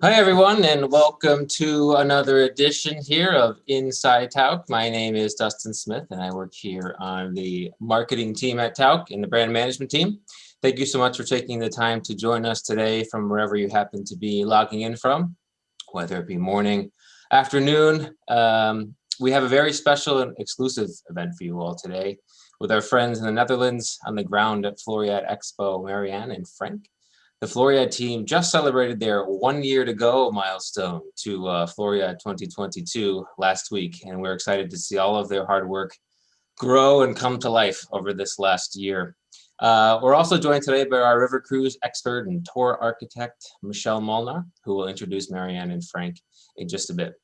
Hi, everyone, and welcome to another edition here of insideTauck. My name is Dustin Smith, and I work here on the marketing team at Tauck and the brand management team. Thank you so much for taking the time to join us today from wherever you happen to be logging in from, whether it be morning, afternoon. We have a very special and exclusive event for you all today with our friends in the Netherlands on the ground at Floriade Expo, Marianne and Frank. The Floriade team just celebrated their 1 year to go milestone to Floriade 2022 last week, and we're excited to see all of their hard work grow and come to life over this last year. We're also joined today by our river cruise expert and tour architect, Michelle Molnar, who will introduce Marianne and Frank in just a bit.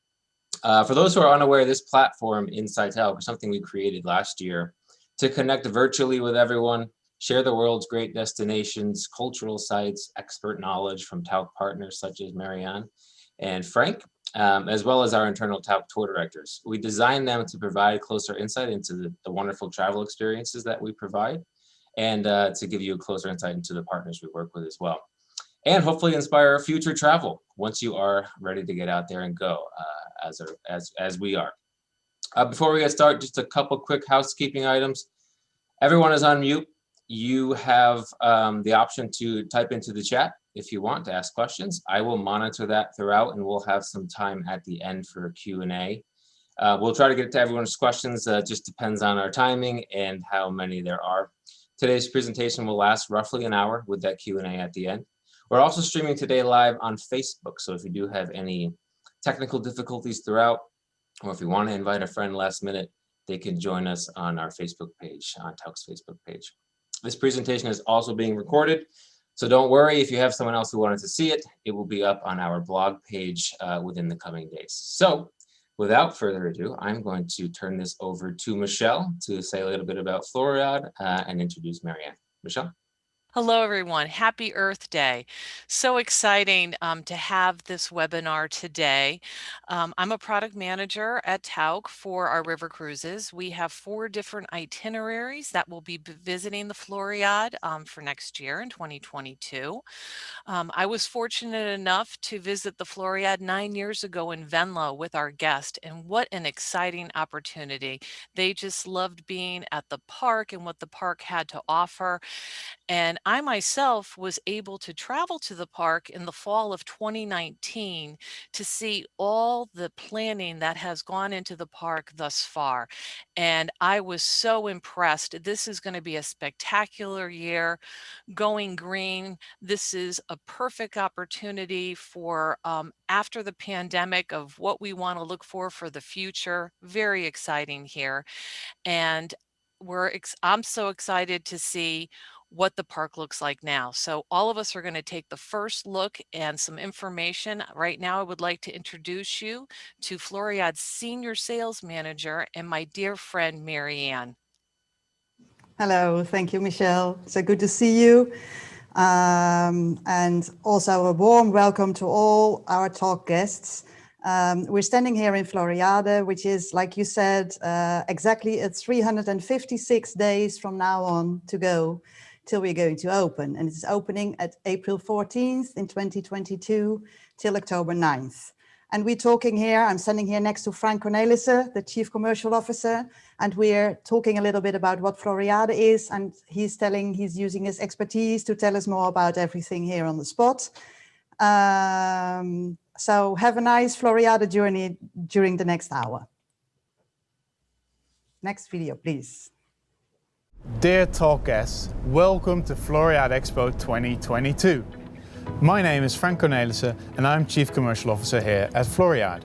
For those who are unaware, this platform, insideTauck, was something we created last year to connect virtually with everyone, share the world's great destinations, cultural sites, expert knowledge from Tauck partners such as Marianne and Frank, as well as our internal Tauck tour directors. We designed them to provide closer insight into the wonderful travel experiences that we provide, and to give you a closer insight into the partners we work with as well. And hopefully inspire future travel once you are ready to get out there and go, as we are. Before we get started, just a couple quick housekeeping items. Everyone is on mute. You have the option to type into the chat if you want to ask questions. I will monitor that throughout, and we'll have some time at the end for a Q&A. We'll try to get to everyone's questions. Just depends on our timing and how many there are. Today's presentation will last roughly an hour with that Q&A at the end. We're also streaming today live on Facebook, so if you do have any technical difficulties throughout, or if you want to invite a friend last minute, they can join us on our Facebook page, on Tauck's Facebook page. This presentation is also being recorded, so don't worry if you have someone else who wanted to see it. It will be up on our blog page within the coming days. So without further ado, I'm going to turn this over to Michelle to say a little bit about Floriade and introduce Marianne. Michelle? Hello, everyone. Happy Earth Day. So exciting to have this webinar today. I'm a product manager at Tauck for our river cruises. We have 4 different itineraries that will be visiting the Floriade for next year in 2022. I was fortunate enough to visit the Floriade 9 years ago in Venlo with our guest, and what an exciting opportunity. They just loved being at the park and what the park had to offer. And I myself was able to travel to the park in the fall of 2019 to see all the planning that has gone into the park thus far. And I was so impressed. This is going to be a spectacular year. Going green, this is a perfect opportunity for after the pandemic of what we want to look for the future. Very exciting here. And I'm so excited to see what the park looks like now. So all of us are going to take the first look and some information. Right now, I would like to introduce you to Floriade's Senior Sales Manager and my dear friend, Marianne. Hello, thank you, Michelle. So good to see you. And also a warm welcome to all our Tauck guests. We're standing here in Floriade, which is, like you said, exactly 356 days from now on to go till we're going to open. And it's opening at April 14th in 2022 till October 9th. And we're talking here, I'm standing here next to Frank Cornelissen, the Chief Commercial Officer, and we're talking a little bit about what Floriade is, and he's using his expertise to tell us more about everything here on the spot. So have a nice Floriade journey during the next hour. Next video, please. Dear Tauck guests, welcome to Floriade Expo 2022. My name is Frank Cornelissen and I'm Chief Commercial Officer here at Floriade.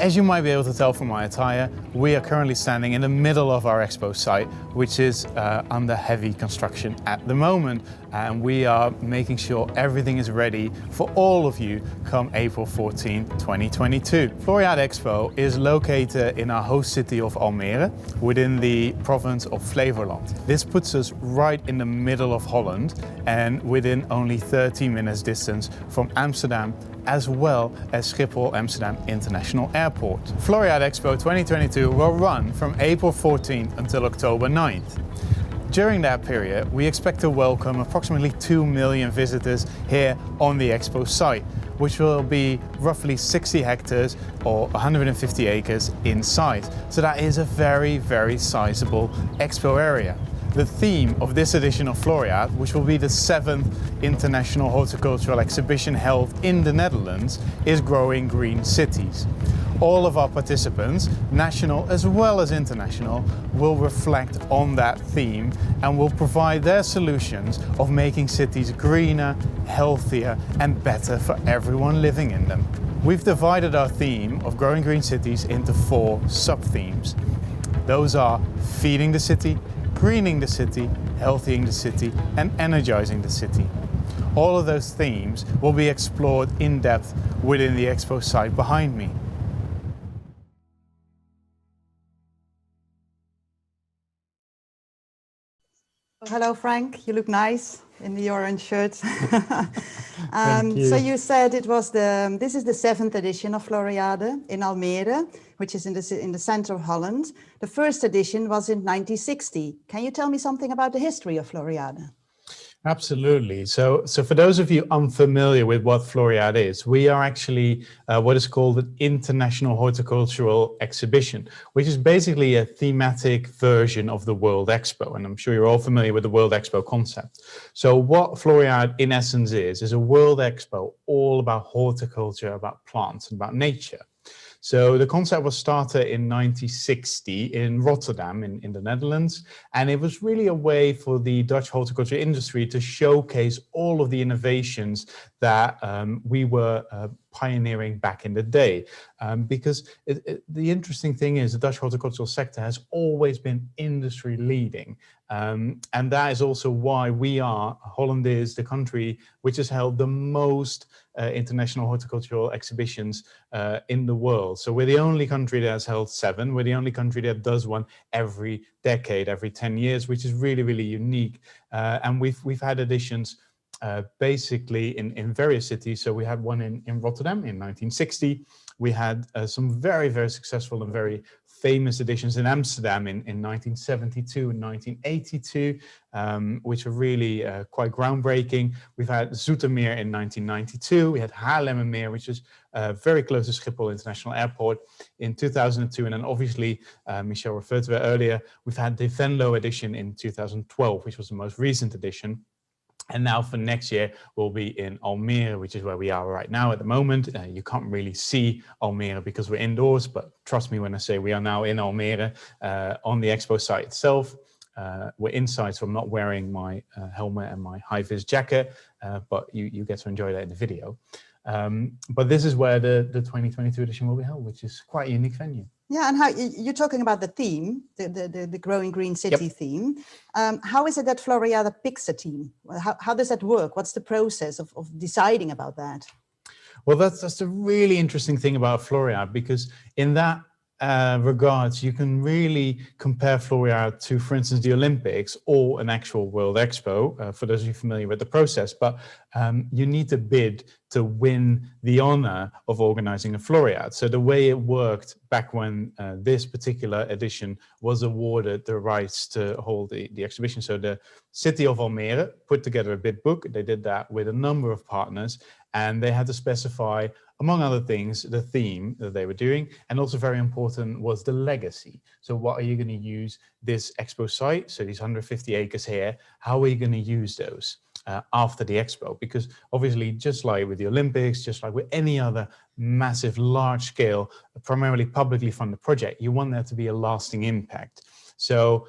As you might be able to tell from my attire, we are currently standing in the middle of our expo site, which is under heavy construction at the moment. And we are making sure everything is ready for all of you come April 14, 2022. Floriade Expo is located in our host city of Almere within the province of Flevoland. This puts us right in the middle of Holland and within only 30 minutes distance from Amsterdam, as well as Schiphol Amsterdam International Airport. Floriade Expo 2022 will run from April 14th until October 9th. During that period, we expect to welcome approximately 2 million visitors here on the Expo site, which will be roughly 60 hectares or 150 acres in size. So that is a very, very sizable Expo area. The theme of this edition of Floriade, which will be the 7th International Horticultural Exhibition held in the Netherlands, is Growing Green Cities. All of our participants, national as well as international, will reflect on that theme and will provide their solutions of making cities greener, healthier and better for everyone living in them. We've divided our theme of Growing Green Cities into 4 sub-themes. Those are feeding the city, greening the city, healthying the city and energizing the city. All of those themes will be explored in depth within the Expo site behind me. Hello, Frank. You look nice in the orange shirt. Thank you. So you said it was this is the 7th edition of Floriade in Almere, which is in the center of Holland. The first edition was in 1960. Can you tell me something about the history of Floriade? Absolutely. So for those of you unfamiliar with what Floriade is, we are actually what is called an International Horticultural Exhibition, which is basically a thematic version of the World Expo. And I'm sure you're all familiar with the World Expo concept. So what Floriade in essence is a World Expo all about horticulture, about plants, and about nature. So the concept was started in 1960 in Rotterdam in the Netherlands, and it was really a way for the Dutch horticulture industry to showcase all of the innovations that we were pioneering back in the day. Because the interesting thing is the Dutch horticultural sector has always been industry leading. And that is also why Holland is the country which has held the most international horticultural exhibitions in the world. So we're the only country that has held 7. We're the only country that does one every decade, every 10 years, which is really, really unique. And we've had editions basically in various cities. So we had one in Rotterdam in 1960. We had some very, very successful and very famous editions in Amsterdam in 1972 and 1982, which are really quite groundbreaking. We've had Zoetermeer in 1992. We had Haarlemmermeer, which is very close to Schiphol International Airport in 2002. And then obviously, Michel referred to it earlier, we've had the Venlo edition in 2012, which was the most recent edition. And now for next year, we'll be in Almere, which is where we are right now at the moment. You can't really see Almere because we're indoors, but trust me when I say we are now in Almere on the Expo site itself. We're inside, so I'm not wearing my helmet and my high-vis jacket, but you get to enjoy that in the video. But this is where the 2022 edition will be held, which is quite a unique venue. Yeah, and how you're talking about the theme, the Growing Green City theme. How is it that Floriade picks a theme? How does that work? What's the process of deciding about that? Well, that's the really interesting thing about Floriade, because in that regards, you can really compare Floriade to, for instance, the Olympics or an actual World Expo, for those of you familiar with the process. But you need to bid to win the honor of organizing a Floriade. So the way it worked back when this particular edition was awarded the rights to hold the exhibition. So the city of Almere put together a bid book. They did that with a number of partners, and they had to specify, among other things, the theme that they were doing. And also very important was the legacy. So what are you going to use this expo site? So these 150 acres here, how are you going to use those after the expo? Because obviously, just like with the Olympics, just like with any other massive, large scale, primarily publicly funded project, you want there to be a lasting impact. So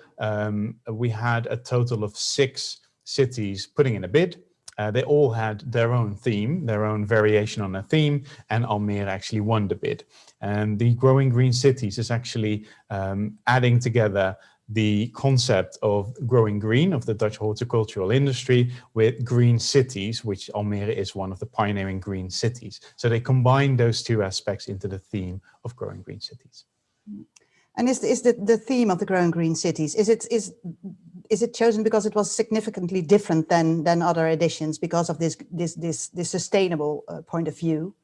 we had a total of 6 cities putting in a bid. They all had their own theme, their own variation on a theme, and Almere actually won the bid. And the Growing Green Cities is actually adding together the concept of growing green of the Dutch horticultural industry with green cities, which Almere is one of the pioneering green cities. So they combine those 2 aspects into the theme of growing green cities. And is the theme of the Growing Green Cities, is it chosen because it was significantly different than other editions because of this sustainable point of view?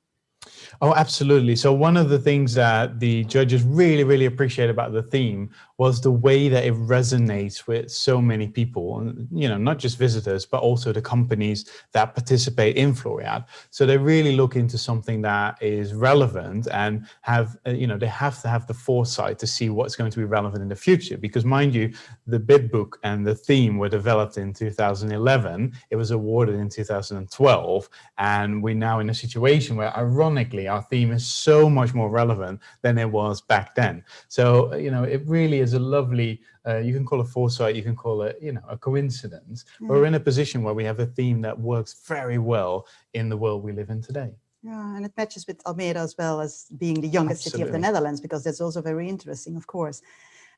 Oh, absolutely. So one of the things that the judges really, really appreciate about the theme was the way that it resonates with so many people, and, you know, not just visitors, but also the companies that participate in Floriade. So they really look into something that is relevant and have, you know, they have to have the foresight to see what's going to be relevant in the future. Because mind you, the bid book and the theme were developed in 2011. It was awarded in 2012. And we're now in a situation where, ironically, our theme is so much more relevant than it was back then. So, you know, it really is a lovely, you can call it foresight, you can call it, you know, a coincidence. But we're in a position where we have a theme that works very well in the world we live in today. Yeah, and it matches with Almere as well as being the youngest city of the Netherlands, because that's also very interesting, of course.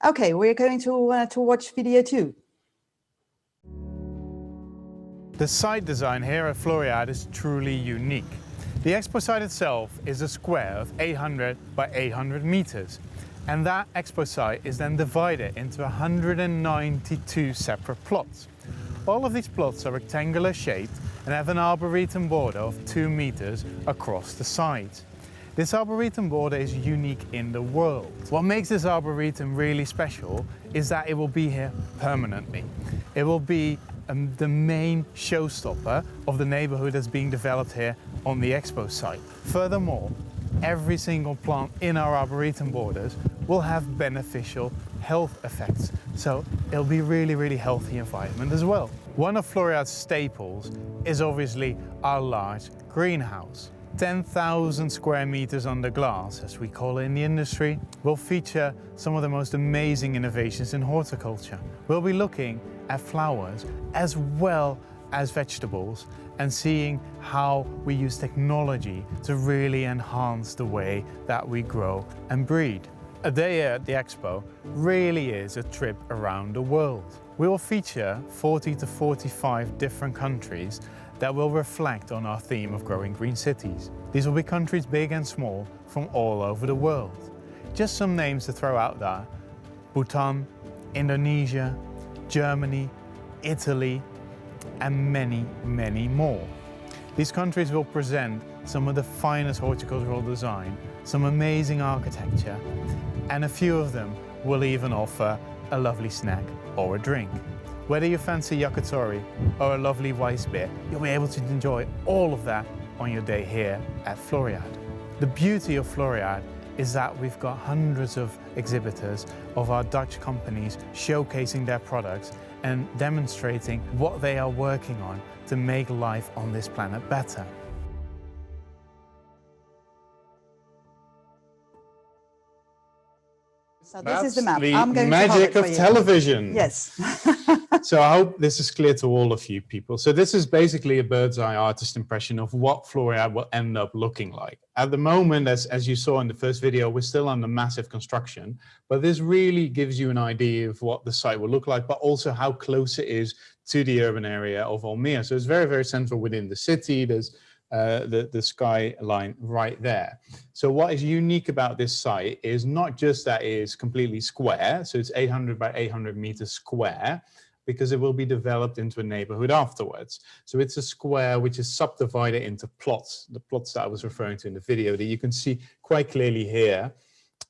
Okay, we're going to watch video 2. The site design here at Floriade is truly unique. The expo site itself is a square of 800 by 800 meters. And that expo site is then divided into 192 separate plots. All of these plots are rectangular shaped and have an arboretum border of 2 meters across the sides. This arboretum border is unique in the world. What makes this arboretum really special is that it will be here permanently. It will be the main showstopper of the neighborhood that's being developed here on the expo site. Furthermore, every single plant in our arboretum borders will have beneficial health effects. So it'll be really, really healthy environment as well. One of Floriade's staples is obviously our large greenhouse. 10,000 square meters under glass, as we call it in the industry, will feature some of the most amazing innovations in horticulture. We'll be looking at flowers as well as vegetables and seeing how we use technology to really enhance the way that we grow and breed. A day here at the Expo really is a trip around the world. We will feature 40 to 45 different countries that will reflect on our theme of growing green cities. These will be countries big and small from all over the world. Just some names to throw out there: Bhutan, Indonesia, Germany, Italy, and many, many more. These countries will present some of the finest horticultural design, some amazing architecture, and a few of them will even offer a lovely snack or a drink. Whether you fancy yakitori or a lovely Weissbier, you'll be able to enjoy all of that on your day here at Floriade. The beauty of Floriade is that we've got hundreds of exhibitors of our Dutch companies showcasing their products and demonstrating what they are working on to make life on this planet better. So this is the map. The I'm going magic to of television. Yes. So I hope this is clear to all of you people. So this is basically a bird's eye artist impression of what Floriade will end up looking like. At the moment, as you saw in the first video, we're still under massive construction, but this really gives you an idea of what the site will look like, but also how close it is to the urban area of Almere. So it's very, very central within the city. There's the skyline right there. So what is unique about this site is not just that it is completely square, so it's 800 by 800 meters square, because it will be developed into a neighborhood afterwards. So it's a square which is subdivided into plots, the plots that I was referring to in the video that you can see quite clearly here.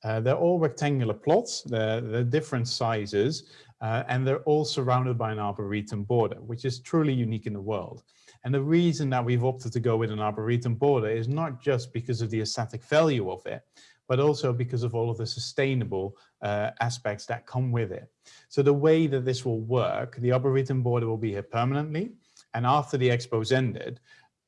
They're all rectangular plots, they're different sizes, and they're all surrounded by an arboretum border, which is truly unique in the world. And the reason that we've opted to go with an arboretum border is not just because of the aesthetic value of it, but also because of all of the sustainable aspects that come with it. So the way that this will work, the arboretum border will be here permanently. And after the expo's ended,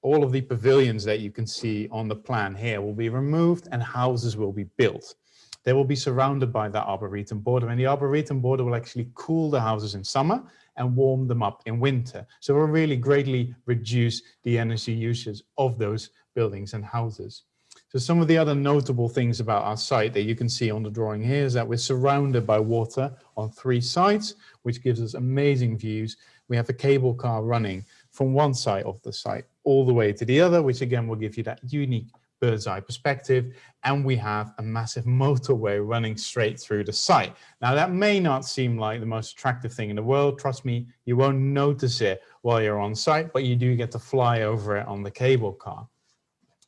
all of the pavilions that you can see on the plan here will be removed and houses will be built. They will be surrounded by that arboretum border, and the arboretum border will actually cool the houses in summer and warm them up in winter. So we'll really greatly reduce the energy usage of those buildings and houses. So some of the other notable things about our site that you can see on the drawing here is that we're surrounded by water on 3 sides, which gives us amazing views. We have a cable car running from one side of the site all the way to the other, which again will give you that unique bird's eye perspective. And we have a massive motorway running straight through the site. Now that may not seem like the most attractive thing in the world. Trust me, you won't notice it while you're on site, but you do get to fly over it on the cable car.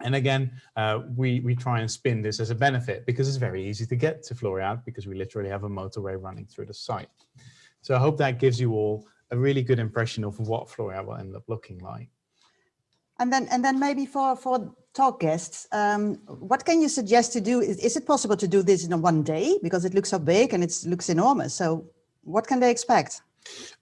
And again, we try and spin this as a benefit because it's very easy to get to Floriade because we literally have a motorway running through the site. So I hope that gives you all a really good impression of what Floriade will end up looking like. And then maybe for talk guests, what can you suggest to do? Is it possible to do this in one day? Because it looks so big and it looks enormous. So what can they expect?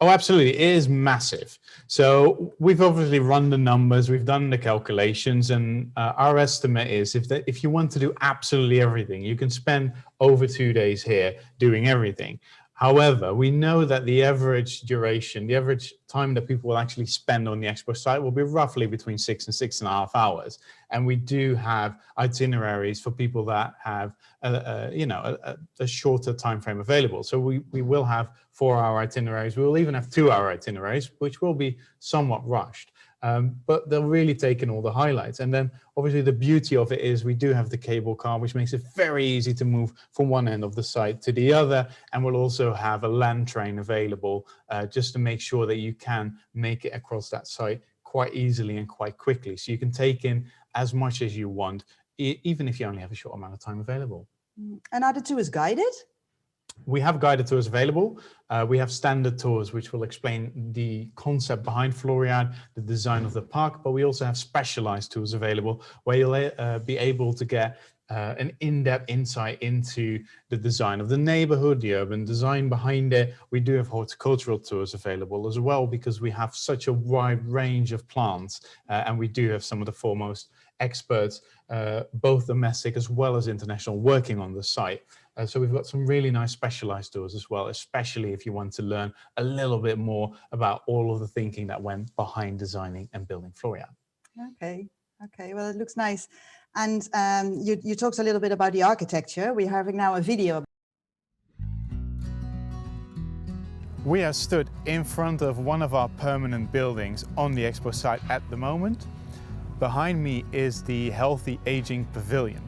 Oh, absolutely. It is massive. So we've obviously run the numbers, we've done the calculations, and our estimate is if you want to do absolutely everything, you can spend over 2 days here doing everything. However, we know that the average duration, the average time that people will actually spend on the expo site will be roughly between 6 and 6.5 hours. And we do have itineraries for people that have, a shorter time frame available. So we will have 4-hour itineraries. We will even have 2-hour itineraries, which will be somewhat rushed. But they'll really take in all the highlights. And then obviously the beauty of it is we do have the cable car, which makes it very easy to move from one end of the site to the other. And we'll also have a land train available just to make sure that you can make it across that site quite easily and quite quickly. So you can take in as much as you want, even if you only have a short amount of time available. And are the tours guided? We have guided tours available. We have standard tours, which will explain the concept behind Floriade, the design of the park, but we also have specialized tours available where you'll be able to get an in-depth insight into the design of the neighborhood, the urban design behind it. We do have horticultural tours available as well because we have such a wide range of plants and we do have some of the foremost experts, both domestic as well as international, working on the site. So we've got some really nice specialized tours as well, especially if you want to learn a little bit more about all of the thinking that went behind designing and building Floriade. Okay, well, it looks nice. And you talked a little bit about the architecture. We're having now a video. We are stood in front of one of our permanent buildings on the expo site at the moment. Behind me is the Healthy Aging Pavilion.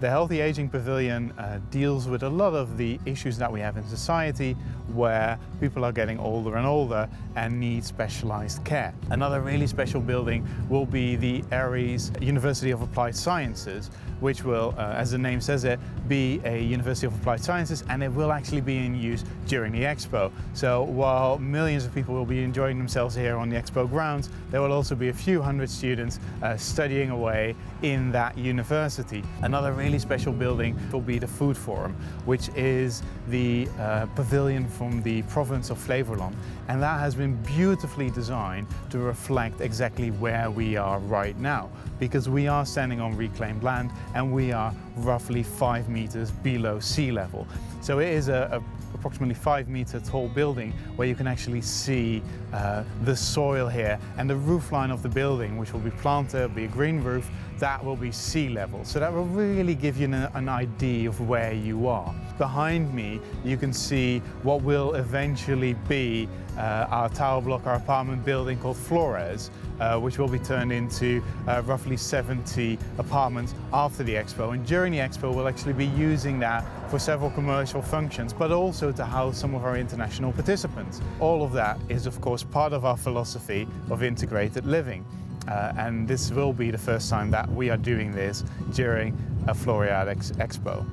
The Healthy Aging Pavilion deals with a lot of the issues that we have in society where people are getting older and older and need specialized care. Another really special building will be the Aries University of Applied Sciences, which will, as the name says it, be a University of Applied Sciences, and it will actually be in use during the Expo. So while millions of people will be enjoying themselves here on the Expo grounds, there will also be a few hundred students studying away in that university. Another really special building will be the Food Forum, which is the pavilion from the province of Flevoland, and that has been beautifully designed to reflect exactly where we are right now, because we are standing on reclaimed land and we are roughly 5 meters below sea level. So it is a approximately 5-meter tall building where you can actually see the soil here, and the roof line of the building, which will be planted, be a green roof, that will be sea level. So that will really give you an idea of where you are. Behind me, you can see what will eventually be our tower block, our apartment building called Flores, which will be turned into roughly 70 apartments after the Expo. And during the Expo, we'll actually be using that for several commercial functions, but also to house some of our international participants. All of that is, of course, part of our philosophy of integrated living. And this will be the first time that we are doing this during a Floriade Expo.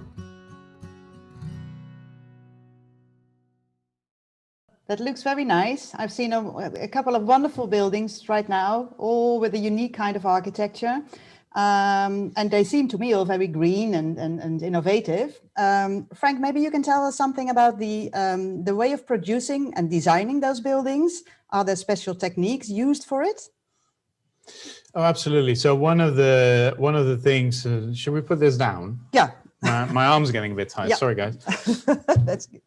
That looks very nice. I've seen a couple of wonderful buildings right now, all with a unique kind of architecture. And they seem to me all very green and innovative. Frank, maybe you can tell us something about the way of producing and designing those buildings. Are there special techniques used for it? Oh, absolutely. So one of the things, should we put this down? Yeah. My arm's getting a bit tight. Yeah. Sorry, guys. That's good.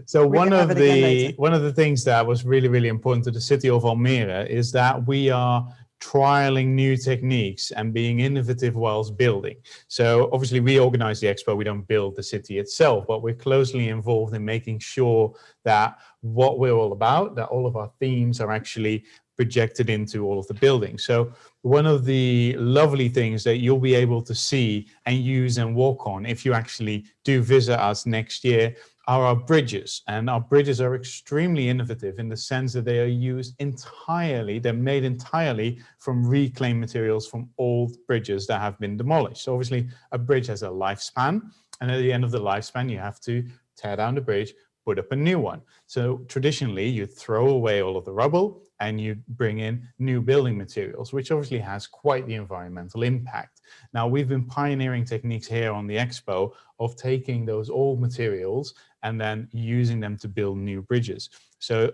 So one of the things that was really, really important to the city of Almere is that we are trialing new techniques and being innovative whilst building. So obviously we organize the Expo, we don't build the city itself, but we're closely involved in making sure that what we're all about, that all of our themes are actually projected into all of the buildings. So one of the lovely things that you'll be able to see and use and walk on if you actually do visit us next year are our bridges. And our bridges are extremely innovative in the sense that they are used entirely, they're made entirely from reclaimed materials from old bridges that have been demolished. So obviously a bridge has a lifespan, and at the end of the lifespan, you have to tear down the bridge, put up a new one. So traditionally you throw away all of the rubble and you bring in new building materials, which obviously has quite the environmental impact. Now, we've been pioneering techniques here on the Expo of taking those old materials and then using them to build new bridges. So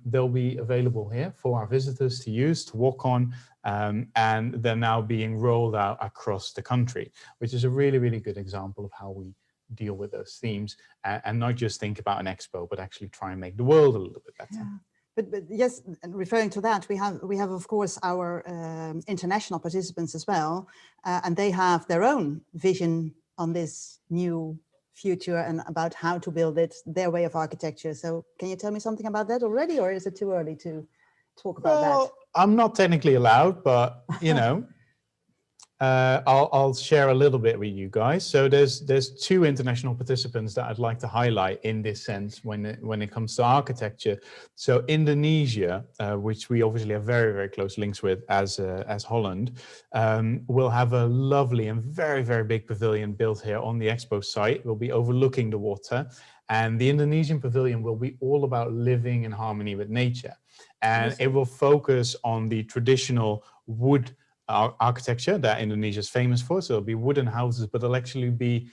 they'll be available here for our visitors to use, to walk on, and they're now being rolled out across the country, which is a really, really good example of how we deal with those themes and not just think about an expo, but actually try and make the world a little bit better. Yeah. But yes, and referring to that, we have of course our international participants as well, and they have their own vision on this new future and about how to build it, their way of architecture. So can you tell me something about that already, or is it too early to talk about that? I'm not technically allowed, but you know, I'll share a little bit with you guys. So there's two international participants that I'd like to highlight in this sense when it comes to architecture. So Indonesia, which we obviously have very, very close links with as Holland, will have a lovely and very, very big pavilion built here on the Expo site. We'll be overlooking the water, and the Indonesian pavilion will be all about living in harmony with nature, and it will focus on the traditional wood architecture that Indonesia is famous for. So it'll be wooden houses, but it'll actually be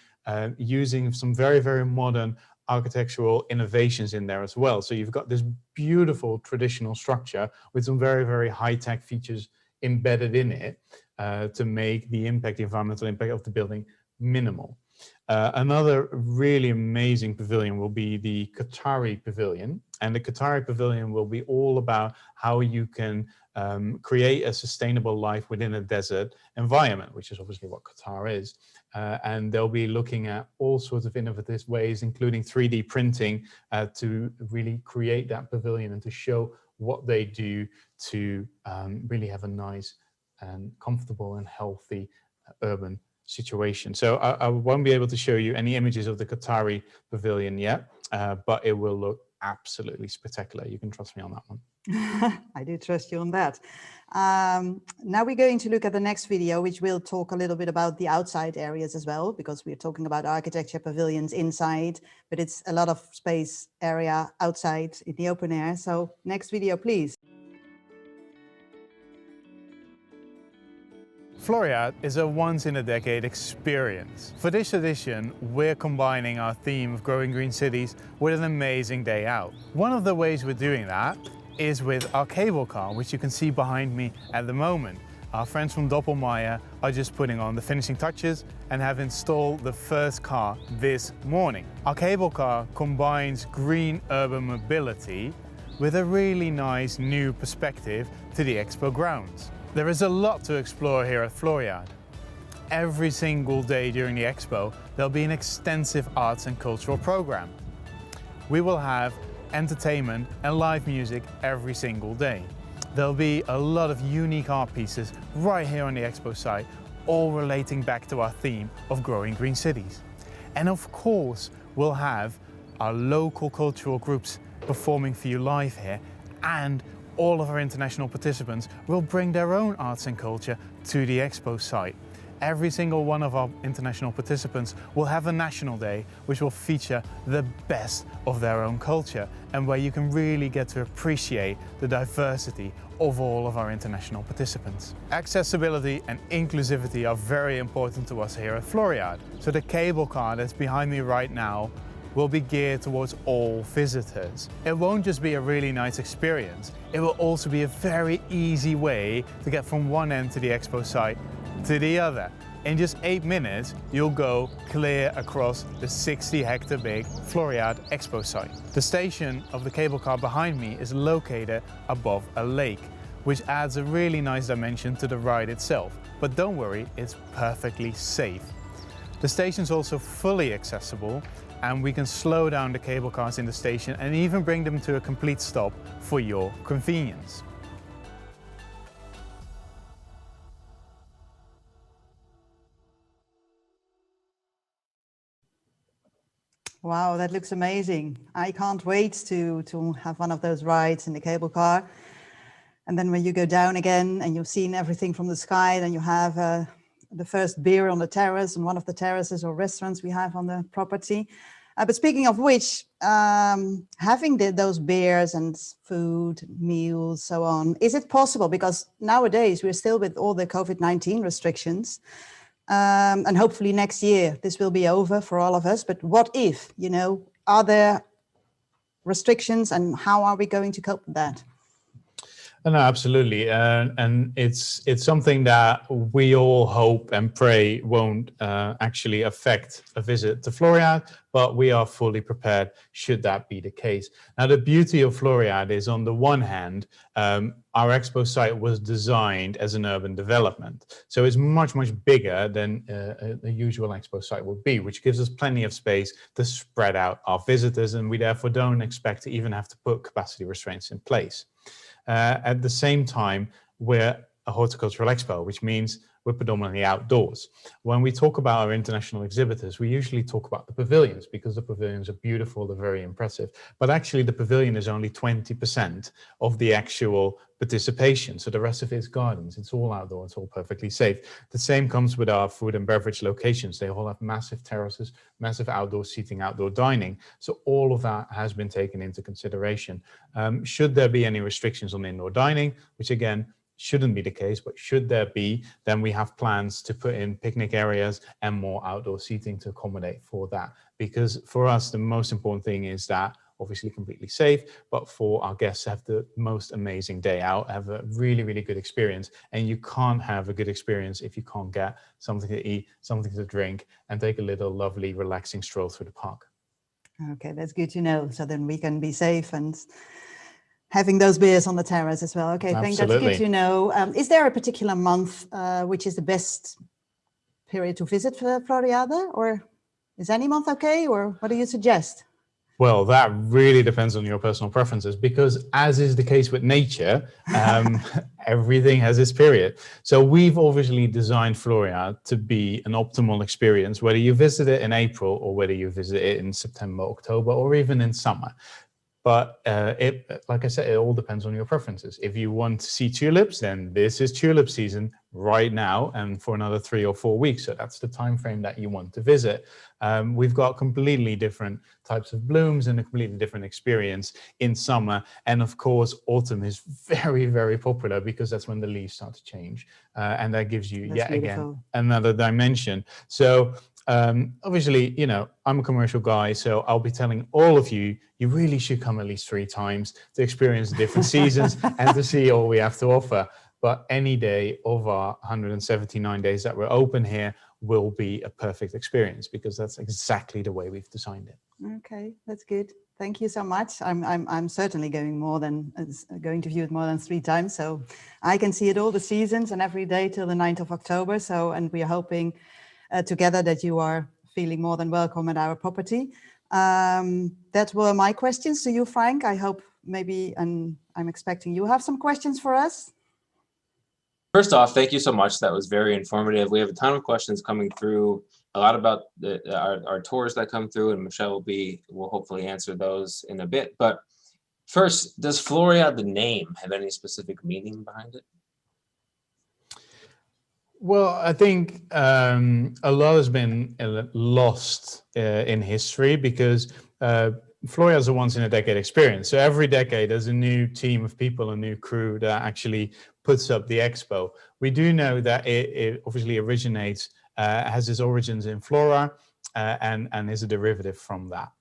using some very, very modern architectural innovations in there as well. So you've got this beautiful traditional structure with some very, very high-tech features embedded in it to make the impact, the environmental impact of the building minimal. Another really amazing pavilion will be the Qatari Pavilion. And the Qatari Pavilion will be all about how you can create a sustainable life within a desert environment, which is obviously what Qatar is. And they'll be looking at all sorts of innovative ways, including 3D printing, to really create that pavilion and to show what they do to really have a nice and comfortable and healthy urban situation. So I won't be able to show you any images of the Qatari Pavilion yet, but it will look absolutely spectacular. You can trust me on that one. I do trust you on that. Now we're going to look at the next video, which will talk a little bit about the outside areas as well, because we're talking about architecture pavilions inside, but it's a lot of space area outside in the open air. So next video, please. Floriade is a once-in-a-decade experience. For this edition, we're combining our theme of growing green cities with an amazing day out. One of the ways we're doing that is with our cable car, which you can see behind me at the moment. Our friends from Doppelmayr are just putting on the finishing touches and have installed the first car this morning. Our cable car combines green urban mobility with a really nice new perspective to the Expo grounds. There is a lot to explore here at Floriade. Every single day during the Expo, there'll be an extensive arts and cultural program. We will have entertainment and live music every single day. There'll be a lot of unique art pieces right here on the Expo site, all relating back to our theme of growing green cities. And of course, we'll have our local cultural groups performing for you live here, and all of our international participants will bring their own arts and culture to the Expo site. Every single one of our international participants will have a national day which will feature the best of their own culture, and where you can really get to appreciate the diversity of all of our international participants. Accessibility and inclusivity are very important to us here at Floriade. So the cable car that's behind me right now will be geared towards all visitors. It won't just be a really nice experience, it will also be a very easy way to get from one end to the Expo site to the other. In just 8 minutes, you'll go clear across the 60-hectare big Floriade Expo site. The station of the cable car behind me is located above a lake, which adds a really nice dimension to the ride itself. But don't worry, it's perfectly safe. The station is also fully accessible, and we can slow down the cable cars in the station and even bring them to a complete stop for your convenience. Wow, that looks amazing. I can't wait to have one of those rides in the cable car. And then when you go down again and you've seen everything from the sky, then you have the first beer on the terrace, on one of the terraces or restaurants we have on the property. But speaking of which, having those beers and food, meals, so on, is it possible? Because nowadays we're still with all the COVID-19 restrictions. And hopefully next year this will be over for all of us. But what if, are there restrictions and how are we going to cope with that? No, absolutely. And it's something that we all hope and pray won't actually affect a visit to Floriade, but we are fully prepared should that be the case. Now, the beauty of Floriade is, on the one hand, our expo site was designed as an urban development. So it's much, much bigger than a usual expo site would be, which gives us plenty of space to spread out our visitors. And we therefore don't expect to even have to put capacity restraints in place. At the same time, we're a horticultural expo, which means we're predominantly outdoors. When we talk about our international exhibitors, we usually talk about the pavilions because the pavilions are beautiful, they're very impressive. But actually the pavilion is only 20% of the actual participation. So the rest of it is gardens. It's all outdoor, it's all perfectly safe. The same comes with our food and beverage locations. They all have massive terraces, massive outdoor seating, outdoor dining. So all of that has been taken into consideration. Should there be any restrictions on indoor dining, which again, shouldn't be the case, but should there be, then we have plans to put in picnic areas and more outdoor seating to accommodate for that. Because for us, the most important thing is that obviously completely safe, but for our guests to have the most amazing day out, have a really, really good experience. And you can't have a good experience if you can't get something to eat, something to drink, and take a little lovely, relaxing stroll through the park. Okay, that's good to know. So then we can be safe and having those beers on the terrace as well. Okay, I think that's good to know. Is there a particular month which is the best period to visit for Floriade, or is any month okay, or what do you suggest? Well, that really depends on your personal preferences, because as is the case with nature, everything has its period. So we've obviously designed Floriade to be an optimal experience, whether you visit it in April or whether you visit it in September, October, or even in summer. But like I said, it all depends on your preferences. If you want to see tulips, then this is tulip season right now and for another 3 or 4 weeks. So that's the time frame that you want to visit. We've got completely different types of blooms and a completely different experience in summer. And of course, autumn is very, very popular because that's when the leaves start to change. And that gives you, again, another dimension. So obviously, I'm a commercial guy, so I'll be telling all of you, you really should come at least 3 times to experience different seasons and to see all we have to offer. But any day of our 179 days that we're open here will be a perfect experience because that's exactly the way we've designed it. Okay, that's good. Thank you so much. I'm certainly going to view it more than 3 times, so I can see it all the seasons and every day till the 9th of October. So, and we are hoping together that you are feeling more than welcome at our property. That were my questions to you, Frank. I hope maybe, and I'm expecting you have some questions for us. First off, thank you so much. That was very informative. We have a ton of questions coming through, a lot about our tours that come through, and Michelle will hopefully answer those in a bit. But first, does Floriade, the name, have any specific meaning behind it? Well, I think a lot has been lost in history because Floriade is a once-in-a-decade experience. So every decade, there's a new team of people, a new crew that actually puts up the expo. We do know that it obviously originates, has its origins in Flora, and is a derivative from that.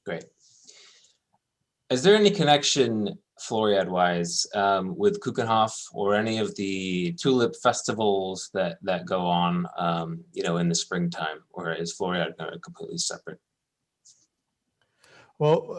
Great. Is there any connection, Floriade-wise, with Kuchenhof or any of the tulip festivals that go on, in the springtime, or is Floriade completely separate? Well,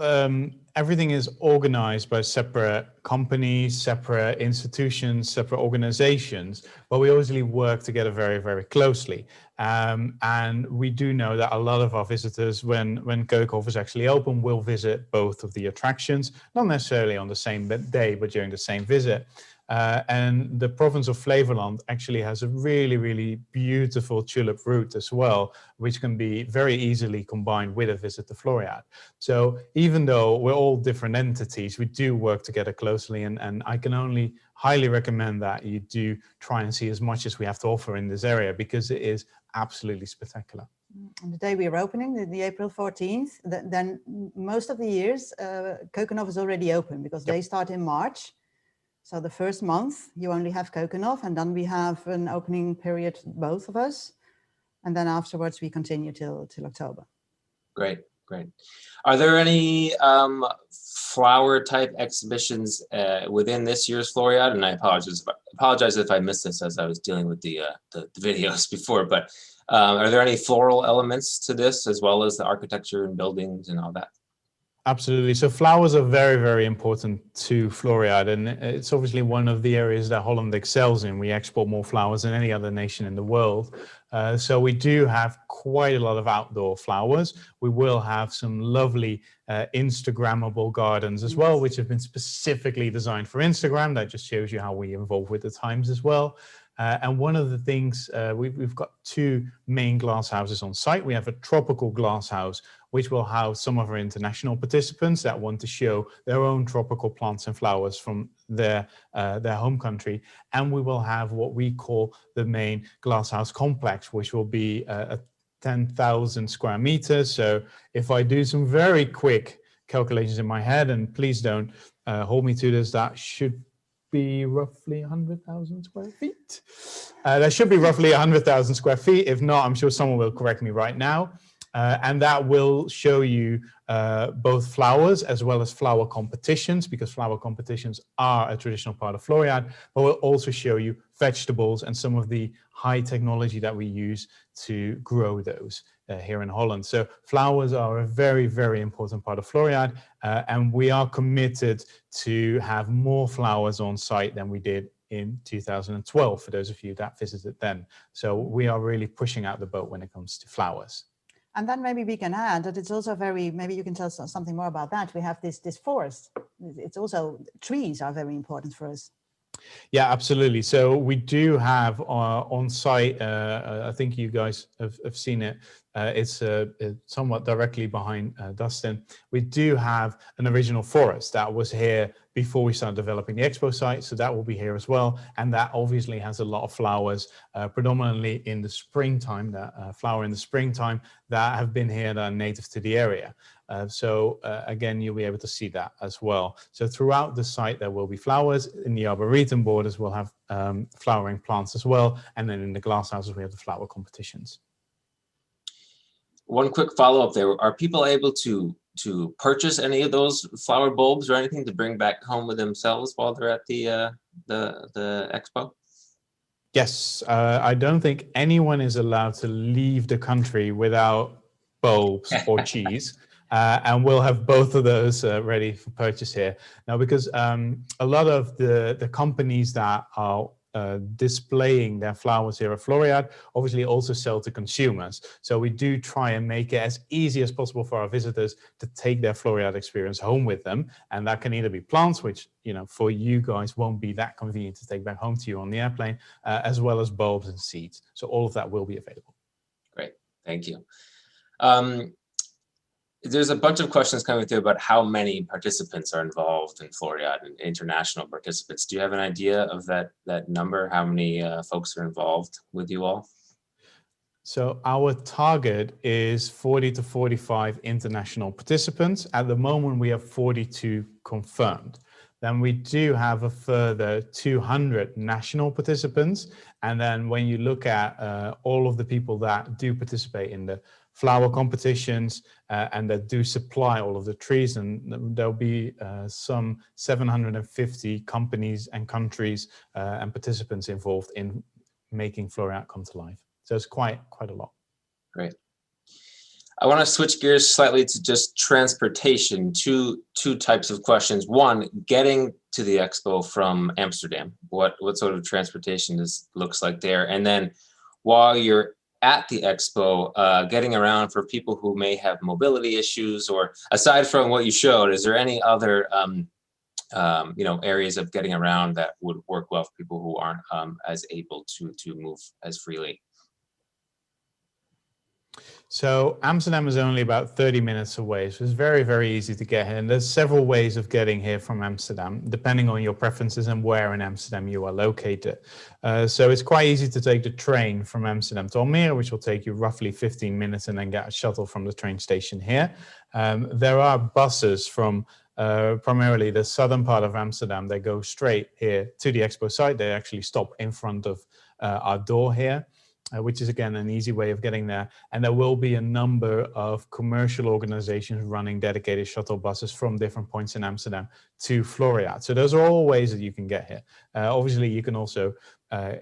everything is organized by separate companies, separate institutions, separate organizations, but we obviously work together very, very closely. And we do know that a lot of our visitors, when Keukenhof is actually open, will visit both of the attractions, not necessarily on the same day, but during the same visit. And the province of Flevoland actually has a really, really beautiful tulip route as well, which can be very easily combined with a visit to Floriade. So even though we're all different entities, we do work together closely, and I can only highly recommend that you do try and see as much as we have to offer in this area, because it is absolutely spectacular. On the day we are opening, the April 14th, then most of the years, Keukenhof is already open, because they start in March. So the first month you only have Keukenhof, and then we have an opening period, both of us. And then afterwards we continue till October. Great. Are there any flower type exhibitions within this year's Floriade? And I apologize if I missed this as I was dealing with the videos before, but are there any floral elements to this, as well as the architecture and buildings and all that? Absolutely. So flowers are very, very important to Floriade, and it's obviously one of the areas that Holland excels in. We export more flowers than any other nation in the world. So we do have quite a lot of outdoor flowers. We will have some lovely Instagrammable gardens as well, which have been specifically designed for Instagram. That just shows you how we evolve with the times as well. And one of the things, we've got two main glass houses on site. We have a tropical glass house, which will house some of our international participants that want to show their own tropical plants and flowers from their home country. And we will have what we call the main glass house complex, which will be 10,000 square meters. So if I do some very quick calculations in my head, and please don't hold me to this, that should be roughly 100,000 square feet. That should be roughly 100,000 square feet. If not, I'm sure someone will correct me right now. And that will show you both flowers as well as flower competitions, because flower competitions are a traditional part of Floriade, but we'll also show you vegetables and some of the high technology that we use to grow those here in Holland. So flowers are a very, very important part of Floriade, and we are committed to have more flowers on site than we did in 2012, for those of you that visited then. So we are really pushing out the boat when it comes to flowers. And then maybe we can add that it's also maybe you can tell us something more about that. We have this forest. It's also, trees are very important for us. Yeah, absolutely. So we do have on site, I think you guys have seen it. It's somewhat directly behind Dustin. We do have an original forest that was here before we started developing the expo site. So that will be here as well. And that obviously has a lot of flowers, predominantly in the springtime, that flower in the springtime, that have been here, that are native to the area. So again, you'll be able to see that as well. So throughout the site, there will be flowers. In the arboretum borders, we'll have flowering plants as well. And then in the glass houses, we have the flower competitions. One quick follow-up there. Are people able to purchase any of those flower bulbs or anything to bring back home with themselves while they're at the expo? Yes, I don't think anyone is allowed to leave the country without bulbs or cheese. And we'll have both of those ready for purchase here. Now, because a lot of the companies that are displaying their flowers here at Floriade obviously also sell to consumers. So we do try and make it as easy as possible for our visitors to take their Floriade experience home with them. And that can either be plants, which, you know, for you guys won't be that convenient to take back home to you on the airplane, as well as bulbs and seeds. So all of that will be available. Great, thank you. There's a bunch of questions coming through about how many participants are involved in Floriade and international participants. Do you have an idea of that number? How many folks are involved with you all? So our target is 40 to 45 international participants. At the moment, we have 42 confirmed. Then we do have a further 200 national participants. And then when you look at all of the people that do participate in the flower competitions and that do supply all of the trees, and there'll be some 750 companies and countries and participants involved in making Floriade come to life. So it's quite a lot. Great. I want to switch gears slightly to just transportation. Two types of questions. One, getting to the expo from Amsterdam. What sort of transportation looks like there? And then while you're at the expo, getting around for people who may have mobility issues, or aside from what you showed, is there any other areas of getting around that would work well for people who aren't as able to move as freely. So Amsterdam is only about 30 minutes away, so it's very, very easy to get here. And there's several ways of getting here from Amsterdam, depending on your preferences and where in Amsterdam you are located. So it's quite easy to take the train from Amsterdam to Almere, which will take you roughly 15 minutes, and then get a shuttle from the train station here. There are buses from primarily the southern part of Amsterdam. They go straight here to the expo site. They actually stop in front of our door here. Which is, again, an easy way of getting there. And there will be a number of commercial organizations running dedicated shuttle buses from different points in Amsterdam to Floriade. So those are all ways that you can get here. Obviously, you can also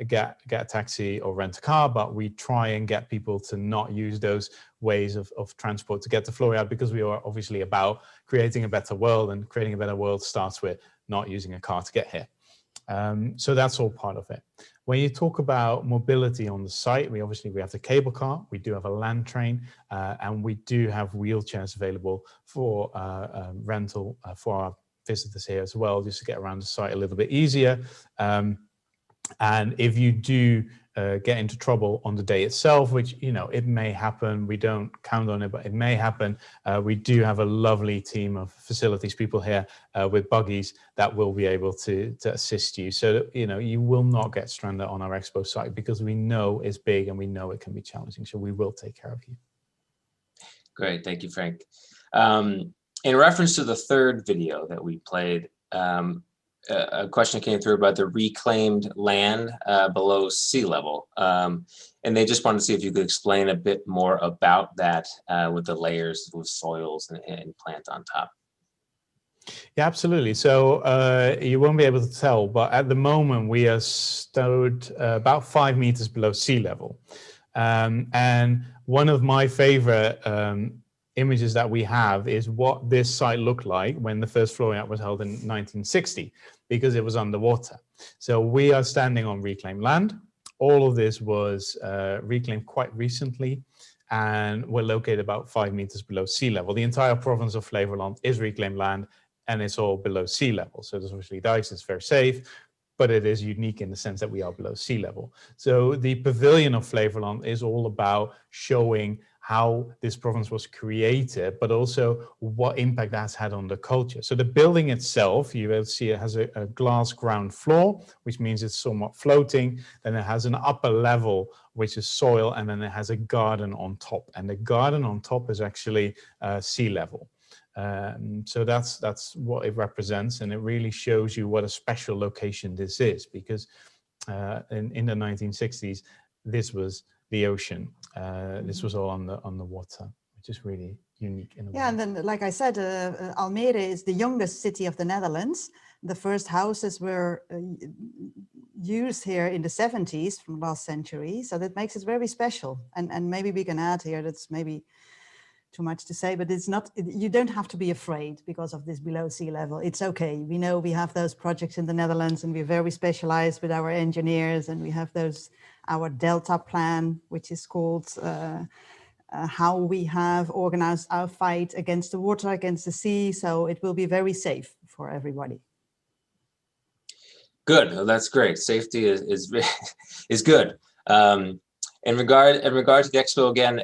get a taxi or rent a car, but we try and get people to not use those ways of transport to get to Floriade, because we are obviously about creating a better world, and creating a better world starts with not using a car to get here. So that's all part of it. When you talk about mobility on the site, we have the cable car, we do have a land train, and we do have wheelchairs available for rental for our visitors here as well, just to get around the site a little bit easier. And if you do get into trouble on the day itself, which, it may happen, we don't count on it, but it may happen, we do have a lovely team of facilities people here with buggies that will be able to assist you. So, you will not get stranded on our expo site, because we know it's big and we know it can be challenging. So we will take care of you. Great, thank you, Frank. In reference to the third video that we played, a question came through about the reclaimed land below sea level. And they just wanted to see if you could explain a bit more about that with the layers with soils and plant on top. Yeah, absolutely. So you won't be able to tell, but at the moment we are stowed about 5 meters below sea level. And one of my favorite images that we have is what this site looked like when the first Floriade was held in 1960, because it was underwater. So we are standing on reclaimed land. All of this was reclaimed quite recently, and we're located about 5 meters below sea level. The entire province of Flevoland is reclaimed land, and it's all below sea level. So there's obviously dikes, it's very safe, but it is unique in the sense that we are below sea level. So the pavilion of Flevoland is all about showing how this province was created, but also what impact that's had on the culture. So the building itself, you will see it has a glass ground floor, which means it's somewhat floating. Then it has an upper level, which is soil, and then it has a garden on top. And the garden on top is actually sea level. So that's what it represents, and it really shows you what a special location this is, because in the 1960s, this was the ocean. This was all on the water, which is really unique in a way. Yeah, and then, like I said, Almere is the youngest city of the Netherlands. The first houses were used here in the 70s from last century, so that makes it very special. And maybe we can add here, that's maybe too much to say, but it's not, you don't have to be afraid because of this below sea level. It's okay. We know we have those projects in the Netherlands, and we're very specialized with our engineers, and we have our Delta plan, which is called how we have organized our fight against the water, against the sea. So it will be very safe for everybody. Good. Well, that's great. Safety is good. In regard to the expo again,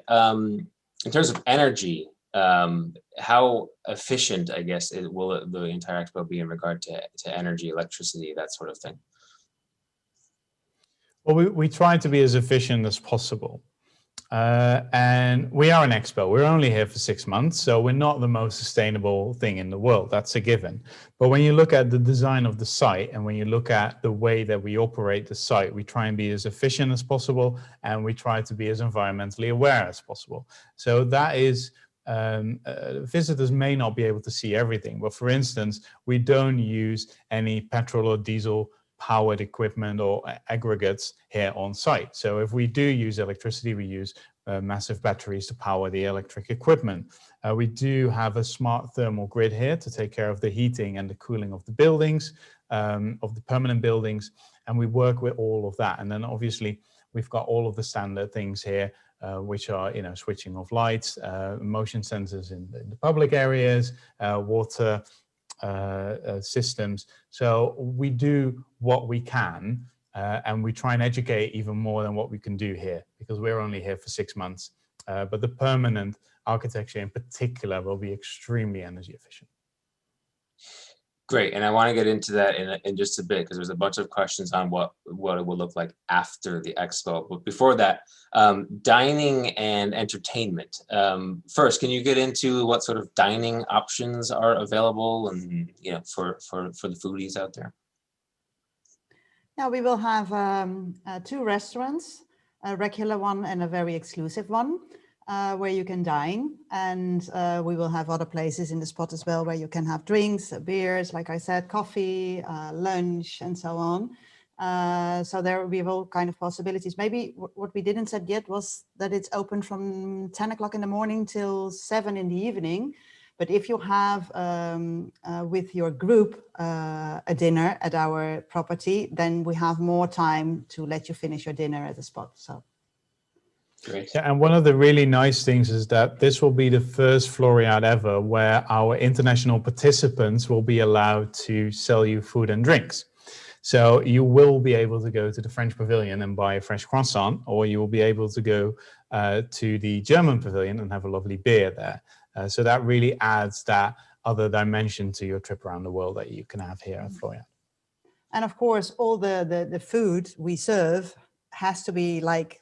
in terms of energy, how efficient, I guess, will the entire expo be in regard to energy, electricity, that sort of thing? Well, we try to be as efficient as possible. And we are an expo. We're only here for 6 months, so we're not the most sustainable thing in the world. That's a given. But when you look at the design of the site, and when you look at the way that we operate the site, we try and be as efficient as possible, and we try to be as environmentally aware as possible. So that is, visitors may not be able to see everything, but for instance, we don't use any petrol or diesel powered equipment or aggregates here on site. So if we do use electricity, we use massive batteries to power the electric equipment. We do have a smart thermal grid here to take care of the heating and the cooling of the buildings, of the permanent buildings, and we work with all of that. And then obviously we've got all of the standard things here, which are, switching off lights, motion sensors in the public areas, water, systems. So we do what we can, and we try and educate even more than what we can do here, because we're only here for 6 months. But the permanent architecture in particular will be extremely energy efficient. Great, and I want to get into that in just a bit, because there's a bunch of questions on what it will look like after the expo. But before that, dining and entertainment. First, can you get into what sort of dining options are available, and for the foodies out there? Now we will have 2 restaurants, a regular one and a very exclusive one, where you can dine, and we will have other places in the spot as well where you can have drinks, beers, like I said, coffee, lunch, and so on. So there will be all kind of possibilities. Maybe what we didn't said yet was that it's open from 10 o'clock in the morning till 7 in the evening. But if you have with your group a dinner at our property, then we have more time to let you finish your dinner at the spot. So. Great. Yeah, and one of the really nice things is that this will be the first Floriade ever where our international participants will be allowed to sell you food and drinks. So you will be able to go to the French pavilion and buy a fresh croissant, or you will be able to go to the German pavilion and have a lovely beer there. So that really adds that other dimension to your trip around the world that you can have here at Floriade. And of course, all the food we serve has to be like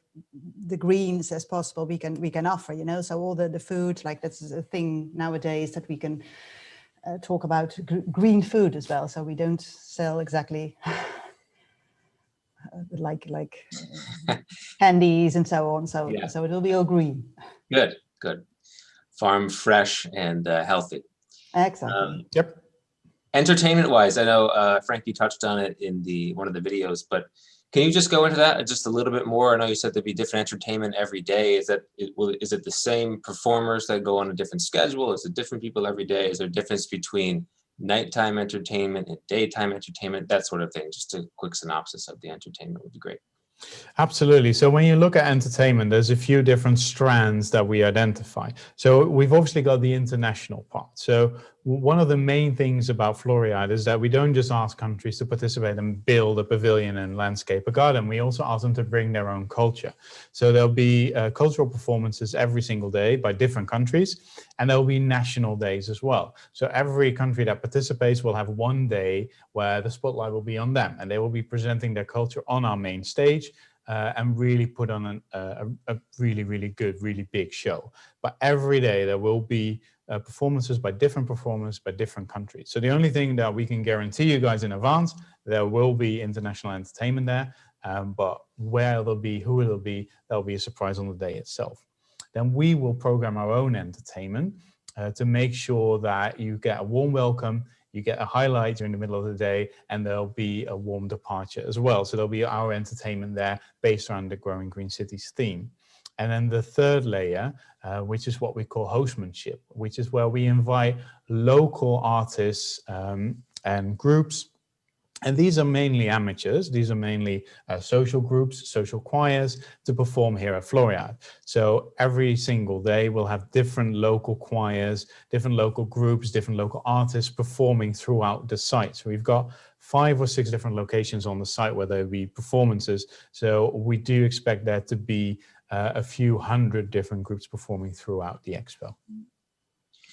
the greens as possible we can offer, so all the food, like that's a thing nowadays that we can talk about green food as well. So we don't sell exactly like candies and so on. So yeah. So it will be all green. Good. Farm fresh and healthy. Exactly. Yep. Entertainment wise, I know Frank, you touched on it in one of the videos, but can you just go into that just a little bit more? I know you said there'd be different entertainment every day. Is it the same performers that go on a different schedule? Is it different people every day? Is there a difference between nighttime entertainment and daytime entertainment? That sort of thing. Just a quick synopsis of the entertainment would be great. Absolutely. So when you look at entertainment, there's a few different strands that we identify. So we've obviously got the international part. So one of the main things about Floriade is that we don't just ask countries to participate and build a pavilion and landscape a garden. We also ask them to bring their own culture. So there'll be cultural performances every single day by different countries, and there'll be national days as well. So every country that participates will have one day where the spotlight will be on them, and they will be presenting their culture on our main stage. And really put on a really, really good, really big show. But every day there will be performances by different performers by different countries. So the only thing that we can guarantee you guys in advance, there will be international entertainment there, but where it'll be, who it'll be, that'll be a surprise on the day itself. Then we will program our own entertainment to make sure that you get a warm welcome, you get a highlight during the middle of the day, and there'll be a warm departure as well. So there'll be our entertainment there based around the Growing Green Cities theme. And then the third layer, which is what we call hostmanship, which is where we invite local artists and groups. And these are mainly amateurs. These are mainly social groups, social choirs to perform here at Floriade. So every single day we'll have different local choirs, different local groups, different local artists performing throughout the site. So we've got 5 or 6 different locations on the site where there'll be performances. So we do expect there to be a few hundred different groups performing throughout the expo.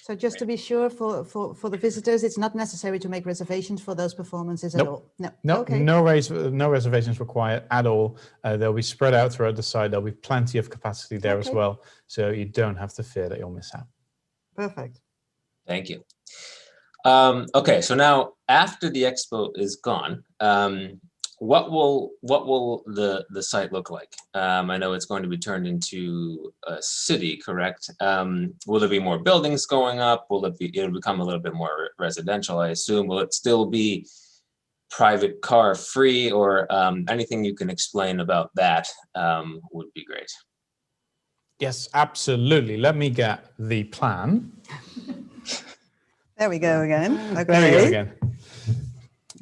So just to be sure for the visitors, it's not necessary to make reservations for those performances at all? No, okay. no reservations required at all. They'll be spread out throughout the site. There'll be plenty of capacity there as well. So you don't have to fear that you'll miss out. Perfect. Thank you. Okay, so now after the expo is gone, what will the site look like? I know it's going to be turned into a city, correct? Will there be more buildings going up? It'll become a little bit more residential, I assume? Will it still be private car free, or anything you can explain about that would be great. Yes, absolutely. Let me get the plan. There we go again. Okay. There we go again.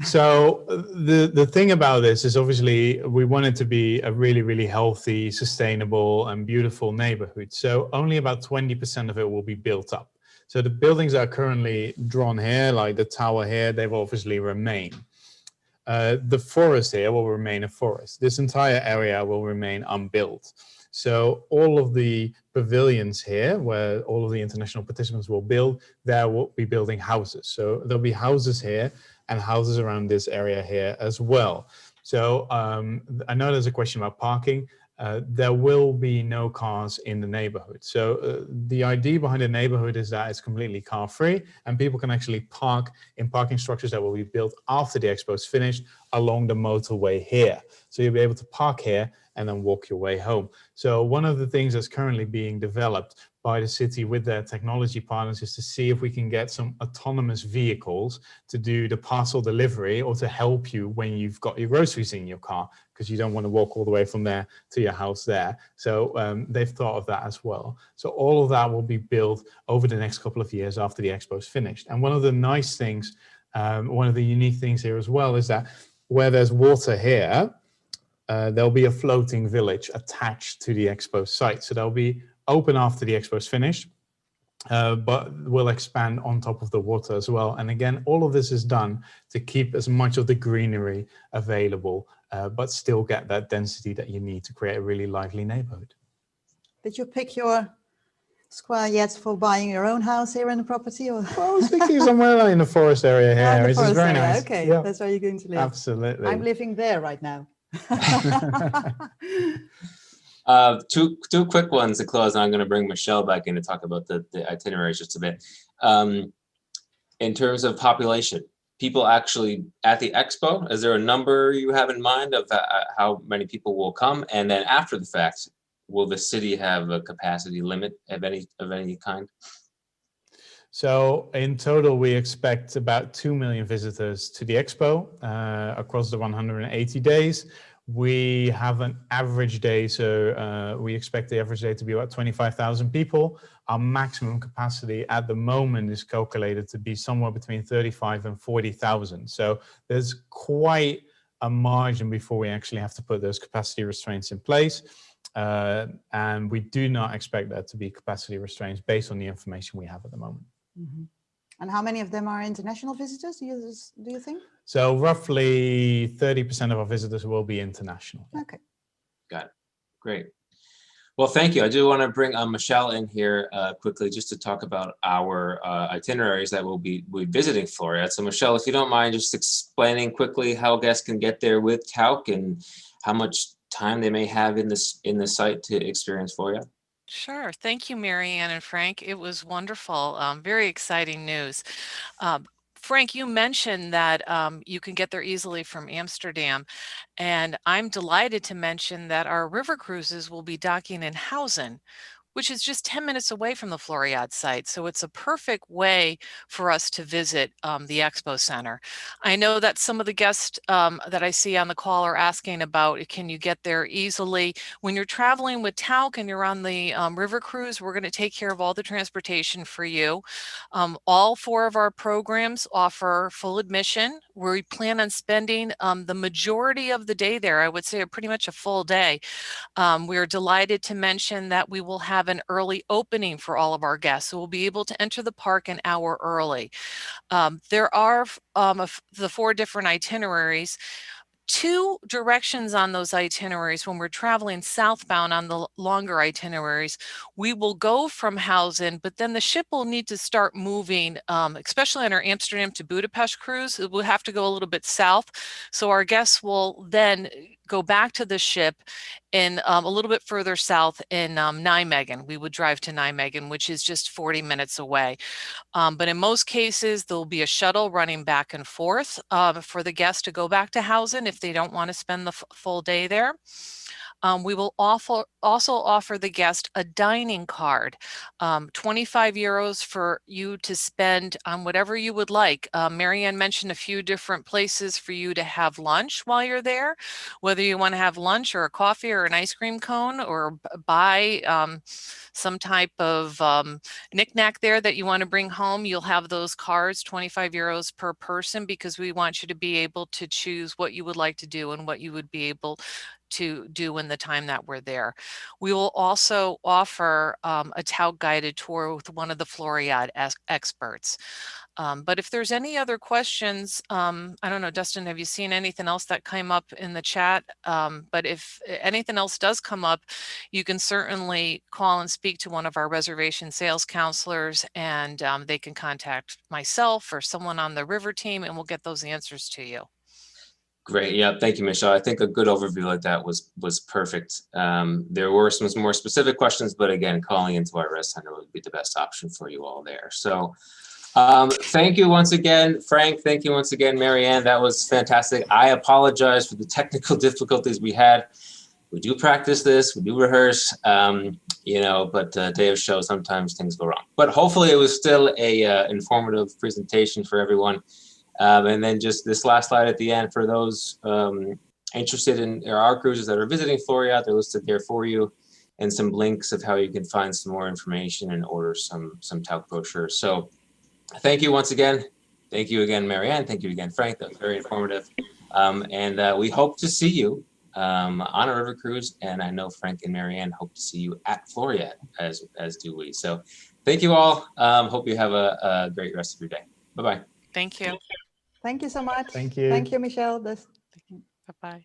So the thing about this is obviously we want it to be a really, really healthy, sustainable and beautiful neighborhood. So only about 20% of it will be built up. So the buildings that are currently drawn here, like the tower here, they will obviously remain. The forest here will remain a forest. This entire area will remain unbuilt. So all of the pavilions here, where all of the international participants will build, there will be building houses. So there'll be houses here and houses around this area here as well. So I know there's a question about parking. There will be no cars in the neighborhood. So the idea behind the neighborhood is that it's completely car-free and people can actually park in parking structures that will be built after the expo is finished along the motorway here. So you'll be able to park here and then walk your way home. So one of the things that's currently being developed by the city with their technology partners is to see if we can get some autonomous vehicles to do the parcel delivery or to help you when you've got your groceries in your car, because you don't want to walk all the way from there to your house there. So they've thought of that as well. So all of that will be built over the next couple of years after the expo is finished. And one of the nice things, one of the unique things here as well is that where there's water here, there'll be a floating village attached to the expo site. So they'll be open after the expo is finished, but we'll expand on top of the water as well. And again, all of this is done to keep as much of the greenery available, but still get that density that you need to create a really lively neighborhood. Did you pick your square yet for buying your own house here in the property? Or? Well, I was thinking somewhere in the forest area here, which is very nice. Okay, yeah. That's where you're going to live. Absolutely. I'm living there right now. Two quick ones to close, and I'm going to bring Michelle back in to talk about the itineraries just a bit. In terms of population, people actually at the expo, is there a number you have in mind of how many people will come? And then after the fact, will the city have a capacity limit of any kind? So in total, we expect about 2 million visitors to the expo across the 180 days. We have an average day, so we expect the average day to be about 25,000 people. Our maximum capacity at the moment is calculated to be somewhere between 35 and 40,000. So there's quite a margin before we actually have to put those capacity restraints in place. And we do not expect that to be capacity restraints based on the information we have at the moment. Mm-hmm. And how many of them are international visitors, do you think? So roughly 30% of our visitors will be international. Okay. Got it. Great. Well, thank you. I do want to bring Michelle in here quickly just to talk about our itineraries that we'll be visiting Floriade. So Michelle, if you don't mind just explaining quickly how guests can get there with Tauck and how much time they may have in the site to experience Floriade. Sure. Thank you, Marianne and Frank. It was wonderful. Very exciting news. Frank, you mentioned that you can get there easily from Amsterdam, and I'm delighted to mention that our river cruises will be docking in Housen, which is just 10 minutes away from the Floriade site. So it's a perfect way for us to visit the Expo Center. I know that some of the guests that I see on the call are asking about, can you get there easily? When you're traveling with Tauck and you're on the river cruise, we're going to take care of all the transportation for you. All 4 of our programs offer full admission. We plan on spending the majority of the day there. I would say pretty much a full day. We are delighted to mention that we will have an early opening for all of our guests. So we'll be able to enter the park an hour early. There are the 4 different itineraries. 2 directions on those itineraries. When we're traveling southbound on the longer itineraries, we will go from Housen, but then the ship will need to start moving, especially on our Amsterdam to Budapest cruise. We'll have to go a little bit south. So our guests will then go back to the ship in a little bit further south in Nijmegen. We would drive to Nijmegen, which is just 40 minutes away. But in most cases, there'll be a shuttle running back and forth for the guests to go back to Housen if they don't want to spend the full day there. We will also offer the guest a dining card, 25 euros for you to spend on whatever you would like. Marianne mentioned a few different places for you to have lunch while you're there, whether you want to have lunch or a coffee or an ice cream cone or buy some type of knickknack there that you want to bring home. You'll have those cards, 25 euros per person, because we want you to be able to choose what you would like to do and what you would be able to do in the time that we're there. We will also offer a Tauck guided tour with one of the Floriade experts. But if there's any other questions, I don't know, Dustin, have you seen anything else that came up in the chat? But if anything else does come up, you can certainly call and speak to one of our reservation sales counselors, and they can contact myself or someone on the river team, and we'll get those answers to you. Great. Yeah. Thank you, Michelle. I think a good overview like that was perfect. There were some more specific questions, but again, calling into our res center would be the best option for you all there. So thank you once again, Frank. Thank you once again, Marianne. That was fantastic. I apologize for the technical difficulties we had. We do practice this, we do rehearse, you know, but day of show, sometimes things go wrong. But hopefully it was still a informative presentation for everyone. And then just this last slide at the end for those interested in our cruises that are visiting Floriade, they're listed there for you, and some links of how you can find some more information and order some Tauck brochures. So thank you once again. Thank you again, Marianne. Thank you again, Frank. That was very informative. And we hope to see you on a river cruise. And I know Frank and Marianne hope to see you at Floriade, as do we. So thank you all. Hope you have a great rest of your day. Bye-bye. Thank you. Thank you so much. Thank you. Thank you, Michelle. Bye-bye.